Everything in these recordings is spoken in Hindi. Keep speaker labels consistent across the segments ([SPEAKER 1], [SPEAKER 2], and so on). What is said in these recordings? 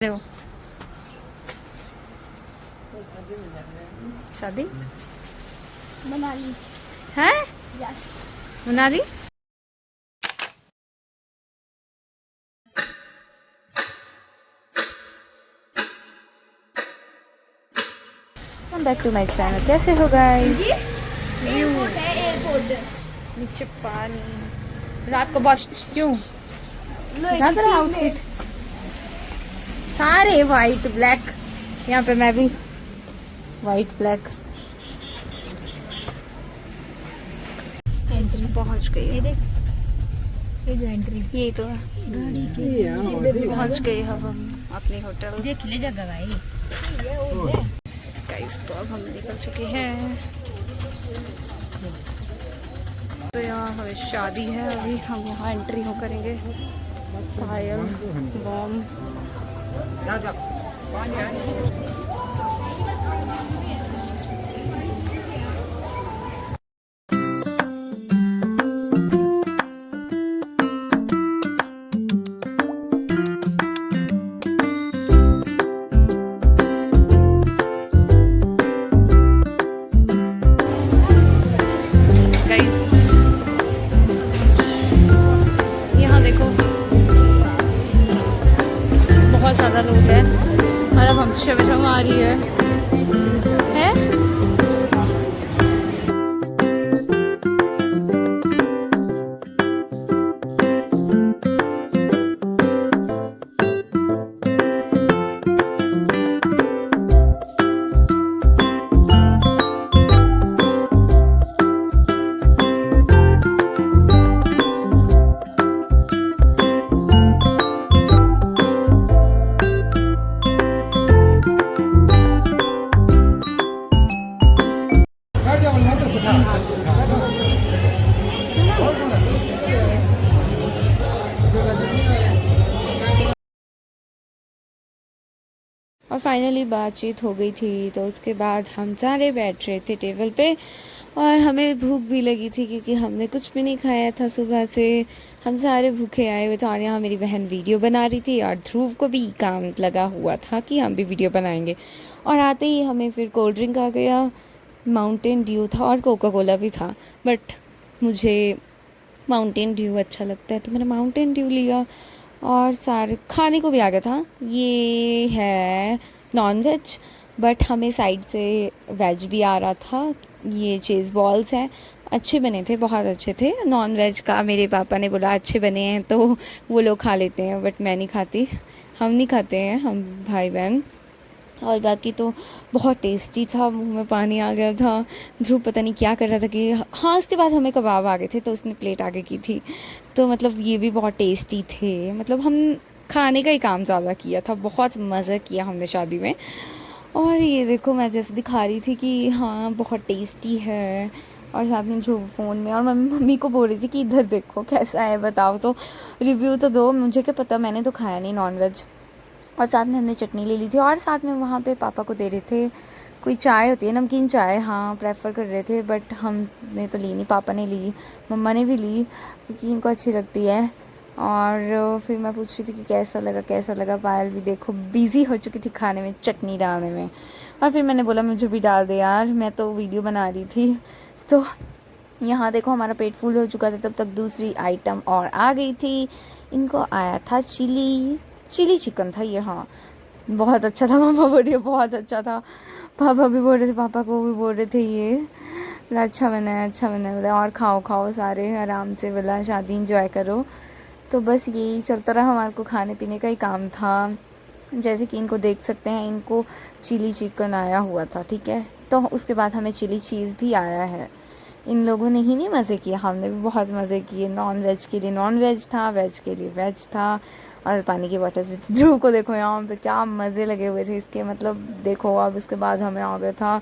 [SPEAKER 1] रहे हो शादी
[SPEAKER 2] मनाली।
[SPEAKER 1] है
[SPEAKER 2] yes.
[SPEAKER 1] Manali. Welcome back to my channel. कैसे हो गाइस?
[SPEAKER 2] एयरपोर्ट है, एयरपोर्ट।
[SPEAKER 1] नीचे पानी, रात को बहुत क्यों ना तेरा आउटफिट सारे वाइट ब्लैक। यहाँ पे मैं भी वाइट ब्लैक पहुंच गई।
[SPEAKER 2] ये देख, ये जो एंट्री,
[SPEAKER 1] ये तो
[SPEAKER 2] गाड़ी की
[SPEAKER 1] पहुंच गए अब हम अपने होटल।
[SPEAKER 2] देख ले जगह भाई।
[SPEAKER 1] गाइस तो अब हम निकल चुके हैं। तो यहाँ हमें शादी है, अभी हम यहाँ एंट्री हो करेंगे। पायल बॉम बहुत ज़्यादा लोग हैं और अब हम शर्म आ रही है। और फाइनली बातचीत हो गई थी, तो उसके बाद हम सारे बैठ रहे थे टेबल पे और हमें भूख भी लगी थी क्योंकि हमने कुछ भी नहीं खाया था सुबह से। हम सारे भूखे आए हुए थे और यहाँ मेरी बहन वीडियो बना रही थी और ध्रुव को भी काम लगा हुआ था कि हम भी वीडियो बनाएंगे। और आते ही हमें फिर कोल्ड ड्रिंक आ गया, माउंटेन ड्यू था और कोका कोला भी था, बट मुझे माउंटेन ड्यू अच्छा लगता है तो मैंने माउंटेन ड्यू लिया। और सारे खाने को भी आ गया था। ये है नॉन वेज, बट हमें साइड से वेज भी आ रहा था। ये चीज़ बॉल्स हैं, अच्छे बने थे, बहुत अच्छे थे। नॉन वेज का मेरे पापा ने बोला अच्छे बने हैं तो वो लोग खा लेते हैं, बट मैं नहीं खाती, हम नहीं खाते हैं, हम भाई बहन। और बाकी तो बहुत टेस्टी था, मुंह में पानी आ गया था। ध्रुव पता नहीं क्या कर रहा था कि हाँ, उसके बाद हमें कबाब आ गए थे तो उसने प्लेट आगे की थी। तो मतलब ये भी बहुत टेस्टी थे, मतलब हम खाने का ही काम ज़्यादा किया था, बहुत मज़ा किया हमने शादी में। और ये देखो मैं जैसे दिखा रही थी कि हाँ बहुत टेस्टी है, और साथ में जो फ़ोन में, और मम्मी को बोल रही थी कि इधर देखो कैसा है, बताओ तो, रिव्यू तो दो। मुझे क्या पता, मैंने तो खाया नहीं नॉनवेज। और साथ में हमने चटनी ले ली थी और साथ में वहाँ पे पापा को दे रहे थे कोई चाय होती है, नमकीन चाय, हाँ प्रेफर कर रहे थे, बट हमने तो ली नहीं, पापा ने ली, मम्मा ने भी ली क्योंकि इनको अच्छी लगती है। और फिर मैं पूछ रही थी कि कैसा लगा कैसा लगा। पायल भी देखो बिज़ी हो चुकी थी खाने में, चटनी डालने में। और फिर मैंने बोला मुझे भी डाल दे यार, मैं तो वीडियो बना रही थी। तो यहाँ देखो हमारा पेट फुल हो चुका था, तब तक दूसरी आइटम और आ गई थी। इनको आया था चिली चिकन था ये, हाँ बहुत अच्छा था। मामा बोल रही है बहुत अच्छा था, पापा भी बोल रहे थे, पापा को भी बोल रहे थे ये बोला अच्छा बना है अच्छा बना है। बोला और खाओ खाओ सारे आराम से, बोला शादी इंजॉय करो। तो बस यही चलता रहा, हमारे को खाने पीने का ही काम था। जैसे कि इनको देख सकते हैं, इनको चिली चिकन आया हुआ था, ठीक है। तो उसके बाद हमें चिली चीज़ भी आया है। इन लोगों ने ही नहीं मज़े किए, हमने भी बहुत मज़े किए। नॉन वेज के लिए नॉन वेज था, वेज के लिए वेज था। और पानी की बॉटल्स भी। ध्रुव को देखो यहाँ पे क्या मज़े लगे हुए थे इसके, मतलब देखो। अब उसके बाद हमें आ गया था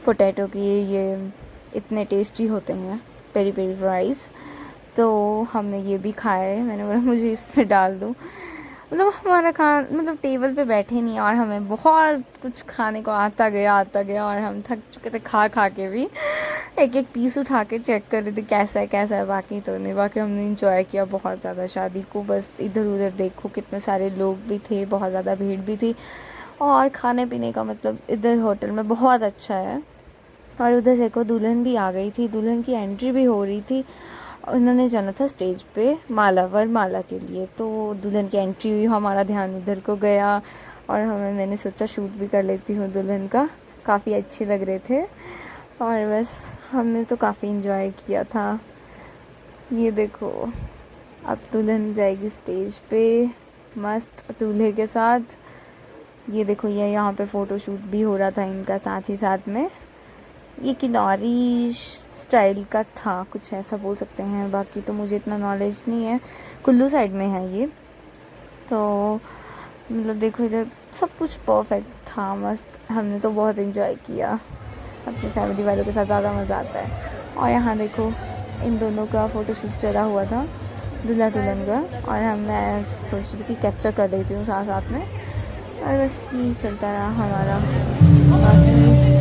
[SPEAKER 1] पोटैटो की, ये इतने टेस्टी होते हैं पेरी पेरी फ्राइज़, तो हमने ये भी खाए। मैंने बोला मुझे इसमें डाल दो। मतलब हमारा मतलब टेबल पे बैठे नहीं और हमें बहुत कुछ खाने को आता गया और हम थक चुके थे खा खा के भी। एक एक पीस उठा के चेक कर रहे थे कैसा है। बाकी तो नहीं, बाकी हमने इंजॉय किया बहुत ज़्यादा शादी को। बस इधर उधर देखो कितने सारे लोग भी थे, बहुत ज़्यादा भीड़ भी थी। और खाने पीने का मतलब इधर होटल में बहुत अच्छा है। और उधर से को दुल्हन भी आ गई थी, दुल्हन की एंट्री भी हो रही थी। उन्होंने जाना था स्टेज पे वरमाला के लिए, तो दुल्हन की एंट्री हुई, हमारा ध्यान उधर को गया और मैंने सोचा शूट भी कर लेती हूँ दुल्हन का। काफ़ी अच्छे लग रहे थे और बस हमने तो काफ़ी इन्जॉय किया था। ये देखो अब दुल्हन जाएगी स्टेज पे मस्त दूल्हे के साथ। ये देखो ये यहाँ पे फ़ोटो शूट भी हो रहा था इनका साथ ही साथ में। ये किनारी स्टाइल का था, कुछ ऐसा बोल सकते हैं। बाकी तो मुझे इतना नॉलेज नहीं है, कुल्लू साइड में है ये। तो मतलब देखो इधर सब कुछ परफेक्ट था, मस्त। हमने तो बहुत इन्जॉय किया, अपनी फैमिली वालों के साथ ज़्यादा मज़ा आता है। और यहाँ देखो इन दोनों का फ़ोटोशूट चला हुआ था, दूल्हा दुल्हन का। और मैं सोच रही थी कि कैप्चर कर लेती हूँ साथ साथ में, और बस यही चलता रहा हमारा। बाकी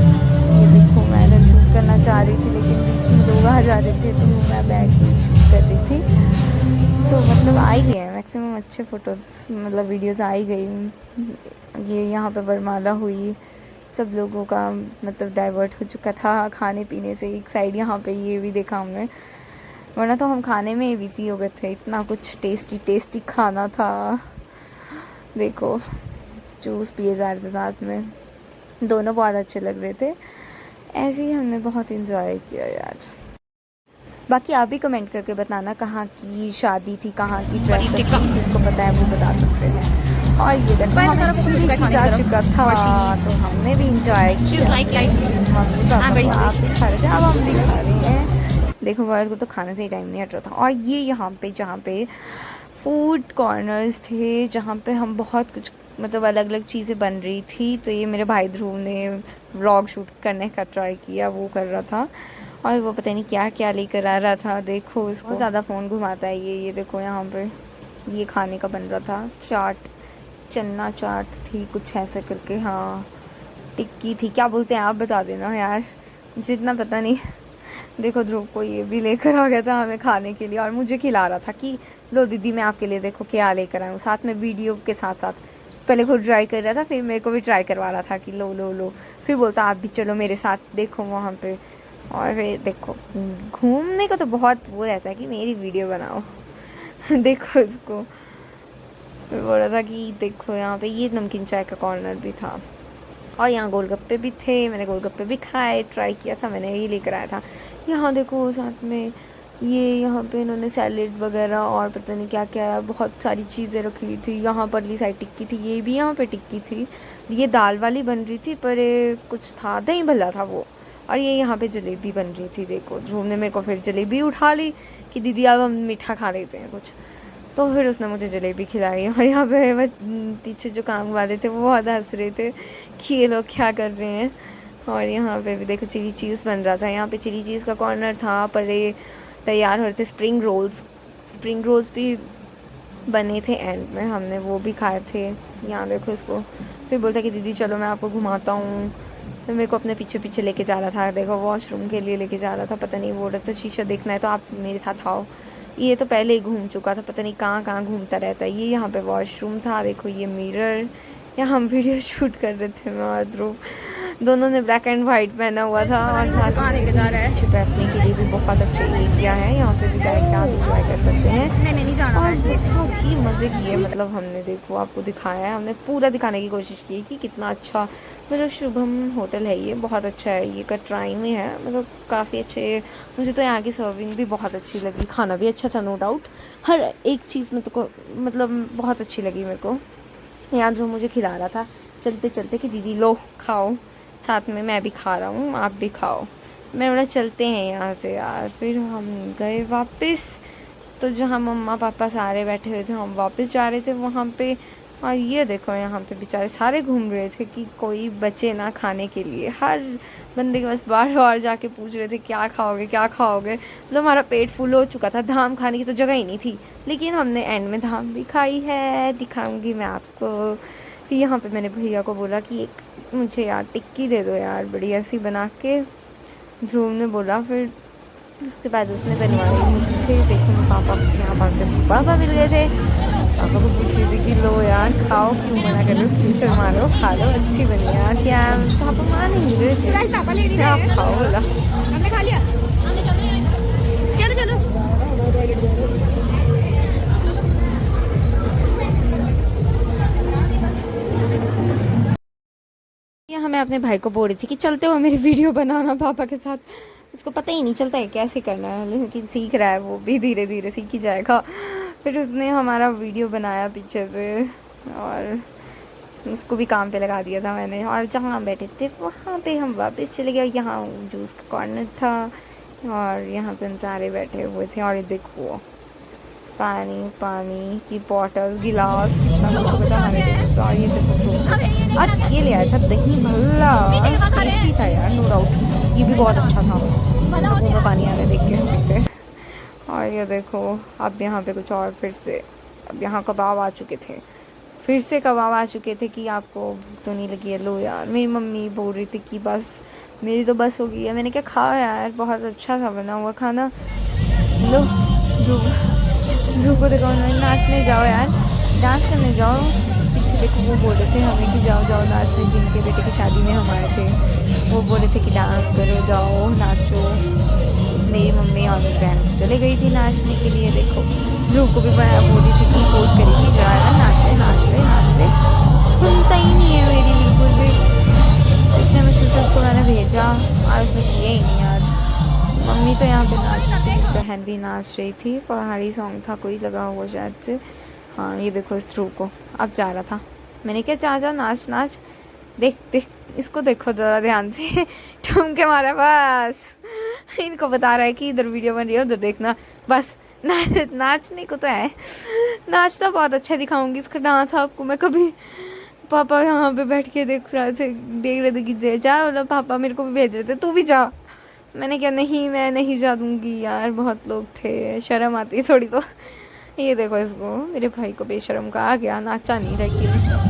[SPEAKER 1] ये देखो मैं इधर शूट करना चाह रही थी लेकिन बीच में लोग आ जा रहे थे, तो मैं बैठ के शूट कर रही थी। तो मतलब आ ही गए मैक्सिमम अच्छे फ़ोटोज़, मतलब वीडियोज़ आ ही गई। ये यहाँ पे वरमाला हुई, सब लोगों का मतलब डाइवर्ट हो चुका था खाने पीने से। एक साइड यहाँ पे ये भी देखा हमने, वरना तो हम खाने में ही बिजी हो गए थे, इतना कुछ टेस्टी टेस्टी खाना था। देखो जूस पिए जा रहे थे साथ में, दोनों बहुत अच्छे लग रहे थे। ऐसे ही हमने बहुत इन्जॉय किया यार। बाकी आप भी कमेंट करके बताना कहाँ की शादी थी, कहाँ की ड्रेस थी, जिसको पता है वो बता सकते हैं। और ये देखो हमें चिली जा चुका था तो हमने भी इंजॉय किया। मम्मी पापा आप भी खा रहे थे, अब हम भी खा रहे हैं। देखो वर्ल्ड को तो खाने से ही टाइम नहीं हट रहा था। और ये यहाँ पे जहाँ पे फूड कॉर्नर्स थे, जहाँ पे हम बहुत कुछ मतलब अलग अलग चीज़ें बन रही थी। तो ये मेरे भाई ध्रुव ने व्लॉग शूट करने का ट्राई किया, वो कर रहा था और वो पता नहीं क्या क्या लेकर आ रहा था। देखो इसको ज़्यादा फ़ोन घुमाता है ये देखो यहाँ पे ये खाने का बन रहा था चाट, चन्ना चाट थी कुछ ऐसे करके। हाँ टिक्की थी, क्या बोलते हैं आप बता देना यार, मुझे इतना पता नहीं। देखो ध्रुव को ये भी लेकर आ गया था हमें खाने के लिए और मुझे खिला रहा था कि लो दीदी मैं आपके लिए देखो क्या लेकर आया हूँ, साथ में वीडियो के साथ साथ। पहले खुद ट्राई कर रहा था, फिर मेरे को भी ट्राई करवा रहा था कि लो लो लो, फिर बोलता आप भी चलो मेरे साथ देखो वहाँ पे। और फिर देखो घूमने का तो बहुत वो रहता है कि मेरी वीडियो बनाओ। देखो इसको फिर बोल रहा था कि देखो यहाँ पे ये नमकीन चाय का कॉर्नर भी था और यहाँ गोलगप्पे भी थे। मैंने गोलगप्पे भी खाए, ट्राई किया था, मैंने ये लेकर आया था। यहाँ देखो साथ में ये यहाँ पे इन्होंने सैलेड वगैरह और पता नहीं क्या क्या बहुत सारी चीज़ें रखी थी। यहाँ परली साइड टिक्की थी, ये भी यहाँ पे टिक्की थी। ये दाल वाली बन रही थी पर कुछ था दही भल्ला था वो। और ये यहाँ पे जलेबी बन रही थी। देखो ध्रुव ने मेरे को फिर जलेबी उठा ली कि दीदी अब हम मीठा खा लेते हैं कुछ, तो फिर उसने मुझे जलेबी खिलाई। और यहाँ पे वो पीछे जो काम वाले थे वो बहुत हंस रहे थे कि ये लोग क्या कर रहे हैं। और यहाँ पे भी देखो चिली चीज़ बन रहा था, यहाँ पे चिली चीज़ का कॉर्नर था पर ये तैयार हो रहे थे स्प्रिंग रोल्स भी बने थे एंड में, हमने वो भी खाए थे। यहाँ देखो इसको फिर बोलता कि दीदी चलो मैं आपको घुमाता हूँ, तो मेरे को अपने पीछे पीछे लेके जा रहा था। देखो वॉशरूम के लिए लेके जा रहा था, पता नहीं बोल रहा था शीशा देखना है तो आप मेरे साथ आओ। ये तो पहले ही घूम चुका था, पता नहीं कहाँ कहाँ घूमता रहता है। ये यहाँ पे वॉशरूम था, देखो ये मिरर, यहाँ हम वीडियो शूट कर रहे थे मैं और ध्रुव, दोनों ने ब्लैक एंड वाइट पहना हुआ था। और साथ में बैठने के लिए भी बहुत अच्छा एरिया है, यहाँ पे भी बैठ के आप इंजॉय कर सकते हैं। और बहुत ही मज़े किए, मतलब हमने देखो आपको दिखाया है, हमने पूरा दिखाने की कोशिश की कि कितना अच्छा मतलब शुभम होटल है। ये बहुत अच्छा है, ये कटराई में है, मतलब काफ़ी अच्छे। मुझे तो यहाँ की सर्विंग भी बहुत अच्छी लगी, खाना भी अच्छा था नो डाउट, हर एक चीज़ में तो मतलब बहुत अच्छी लगी मेरे को। यहाँ जो मुझे खिला रहा था चलते चलते कि दीदी लो खाओ, साथ में मैं भी खा रहा हूँ आप भी खाओ। मैं बोला चलते हैं यहाँ से यार। फिर हम गए वापस, तो जहाँ मम्मा पापा सारे बैठे हुए थे हम वापस जा रहे थे वहाँ पे। और ये देखो यहाँ पे बेचारे सारे घूम रहे थे कि कोई बचे ना खाने के लिए। हर बंदे के पास बार बार जाके पूछ रहे थे क्या खाओगे क्या खाओगे। मतलब हमारा पेट फुल हो चुका था, धाम खाने की तो जगह ही नहीं थी, लेकिन हमने एंड में धाम भी खाई है, दिखाऊंगी मैं आपको। फिर यहाँ पे मैंने भैया को बोला कि एक मुझे यार टिक्की दे दो यार, बढ़िया सी बना के। ध्रुव ने बोला, फिर उसके बाद उसने बनवाई मुझे। देखो मैं पापा यहाँ पास से पापा मिल गए थे, पापा को पूछ रही थी कि लो यार खाओ, क्यों मना कर रहे हो, क्यों शर्मा रहे हो, खा लो अच्छी बनी यार। क्या पापा मान ही नहीं रहे थे,
[SPEAKER 2] पापा ले
[SPEAKER 1] क्या आप खाओ बोला।
[SPEAKER 2] हमने खा लिया। चलो चलो।
[SPEAKER 1] यहाँ मैं अपने भाई को बोल रही थी कि चलते हुए मेरी वीडियो बनाना पापा के साथ। उसको पता ही नहीं चलता है कैसे करना है, लेकिन सीख रहा है, वो भी धीरे धीरे सीख ही जाएगा। फिर उसने हमारा वीडियो बनाया पीछे से, और उसको भी काम पे लगा दिया था मैंने। और जहाँ बैठे थे वहाँ पे हम वापस चले गए। यहाँ जूस का कॉर्नर था और यहाँ पे हम सारे बैठे हुए थे। और ये देखो पानी पानी की बॉटल्स, गिलास, कितना कुछ होता हमारे देश का। और ये देखो आज ये ले आया था दही भल्ला, टेस्टी था यार, नो डाउट, ये भी बहुत अच्छा था। मुँह में पानी आ रहा है देख के। और ये देखो अब यहाँ पे कुछ और फिर से, अब यहाँ कबाब आ चुके थे, फिर से कबाब आ चुके थे कि आपको भूख तो नहीं लगी है, लो यार। मेरी मम्मी बोल रही थी कि बस मेरी तो बस हो गई है। मैंने क्या, खाओ यार, बहुत अच्छा था बना हुआ खाना। लो ध्रुव को देखो, नाचने जाओ यार, डांस करने जाओ। पीछे देखो वो बोल रहे थे हमें कि जाओ जाओ नाचने, जिनके बेटे की शादी में हम आए थे वो बोल रहे थे कि डांस करो, जाओ नाचो। मेरी मम्मी और मेरी बहन चले गई थी नाचने के लिए। देखो ध्रुव को भी बड़ा बोल रही थी कि पोज करेगी, जा रहा नाच ले नाच ले नाच ले, सुनता ही नहीं है मेरी बिल्कुल भी। इतने मुश्किल से उसको मैंने भेजा और उसने किया ही नहीं यार। मम्मी तो यहाँ पे नाच रही थी, बहन भी नाच रही थी, पहाड़ी सॉन्ग था कोई लगा हुआ शायद से। हाँ ये देखो इस ध्रुव को अब जा रहा था, मैंने क्या जा जा नाच नाच, देख देख इसको देखो ज़रा ध्यान से ठुमके मारा बस। इनको बता रहा है कि इधर वीडियो बन रही है, उधर देखना बस। नाचने को तो है, नाचता बहुत अच्छा दिखाऊंगी इसका डांस आपको मैं कभी। पापा यहाँ पे बैठ के देख रहे थे कि जा, बोला पापा मेरे को भी भेज रहे थे, तू भी जा। मैंने क्या, नहीं मैं नहीं जा दूँगी यार, बहुत लोग थे, शर्म आती है थोड़ी तो। ये देखो इसको, मेरे भाई को बेशर्म का आ गया, नाचा नहीं रही।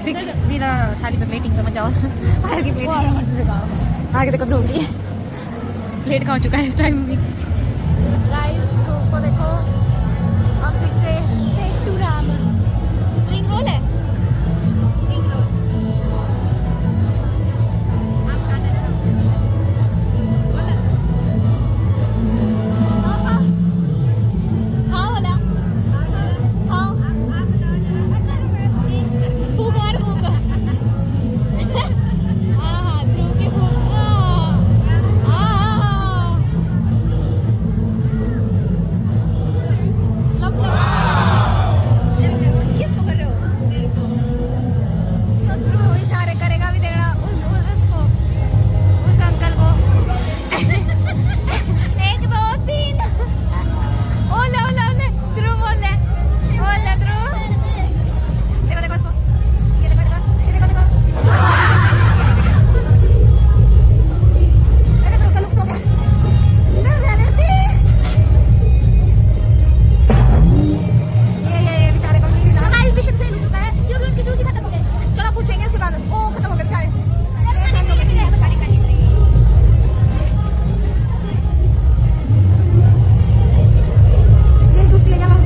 [SPEAKER 2] फिक्स मेरा थाली पे प्लेटिंग समझ जाओ आगे प्लेटिंग आगे देखो ध्रुव की प्लेट खा चुका है इस टाइम भी गाइस ध्रुव को देखो अब फिर से टू राम स्प्रिंग रोल है स्प्रिंग रोल आप खाना खाओ वाला खाओ फूक और फूक हाँ ध्रुव के फूक किसको कर रहे हो मेरे को तो ध्रुव इशारे करेगा भी देना उसको उस अंकल को 1 2 3 ओले ओले ओले ध्रुव ओले ओले ध्रुव देखो देखो इसको ये देखो देखो ये देखो देखो अरे ध्रुव का लुक तो क्या ये बेचारे को नहीं मिला गाइस बिशप फेल हो चुका है क्योंकि उनकी जूस ही खत्म हो गए चलो पूछेंगे उसके बाद ओ खत्म हो गए बेचारे ये जूस पी ले जावा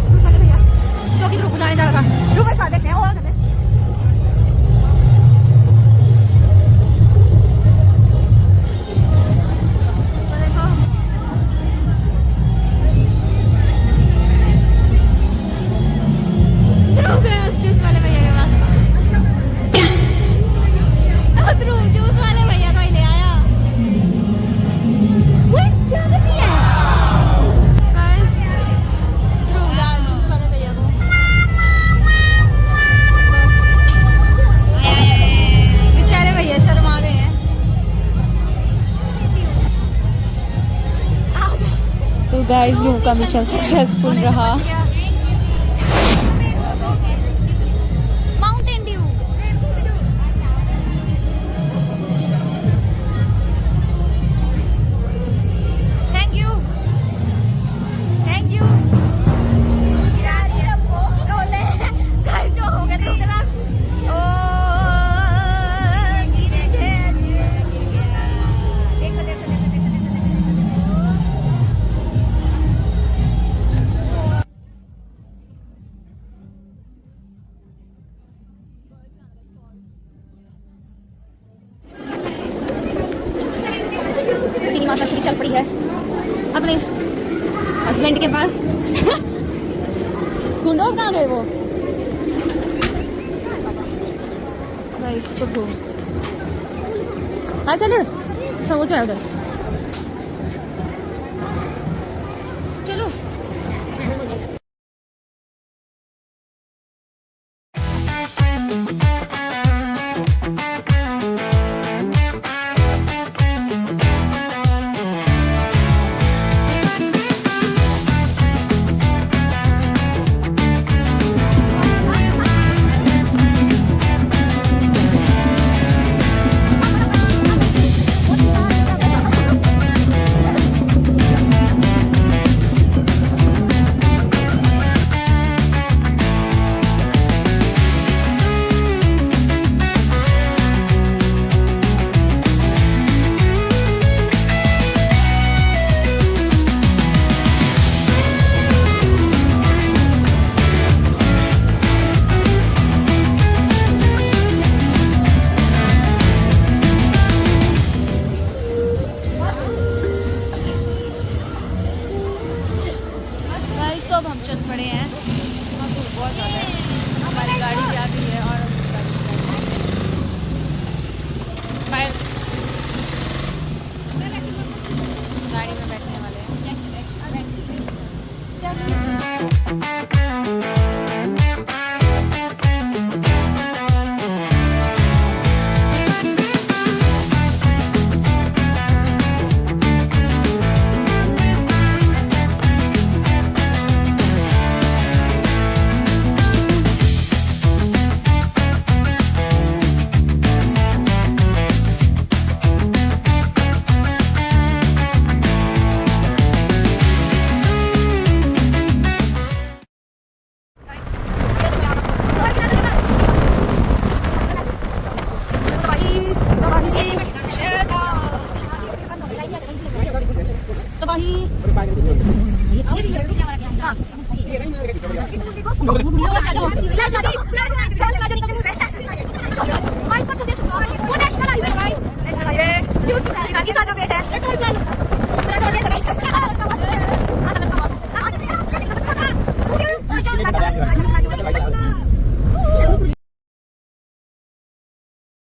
[SPEAKER 2] जूस वाले भैया जो कि ध्रुव बुलाने जा रहा था ध्रुव का स्वाद देखते हैं और करते हैं तो देखो ध्रुव गया उस जूस वाले भैया के पास ध्रुव जूस वाले भैया को ही ले आया वो क्या करती है गाइस ध्रुव यार जूस वाले भैया को बेचारे भैया शर्मा गए हैं
[SPEAKER 1] तो गाइस ध्रुव का मिशन सक्सेसफुल रहा
[SPEAKER 2] Mountain Dew thank you guys जो हो गया ध्रुव के साथ ओ गिरे गए देखो देखो देखो देखो देखो देखो मेरी माता श्री चल पड़ी है अपने हस्बैंड के पास ढूंढो कहाँ गए वो गाइस तो ढूंढ हाँ चलो वो जो है उधर चलो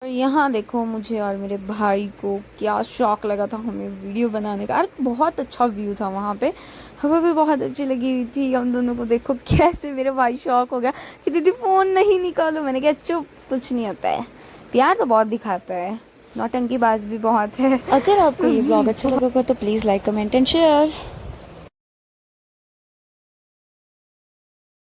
[SPEAKER 1] यहाँ देखो मुझे और मेरे भाई को क्या शौक लगा था हमें वीडियो बनाने का। अरे बहुत अच्छा व्यू था वहाँ पे, हवा भी बहुत अच्छी लगी हुई थी हम दोनों को। देखो कैसे मेरे भाई शौक हो गया कि दीदी फ़ोन नहीं निकालो। मैंने कहा चुप, कुछ नहीं होता है, प्यार तो बहुत दिखाता है, नौटंकी बाज भी बहुत है। अगर आपको ये ब्लॉग अच्छा लगा तो please like comment and share.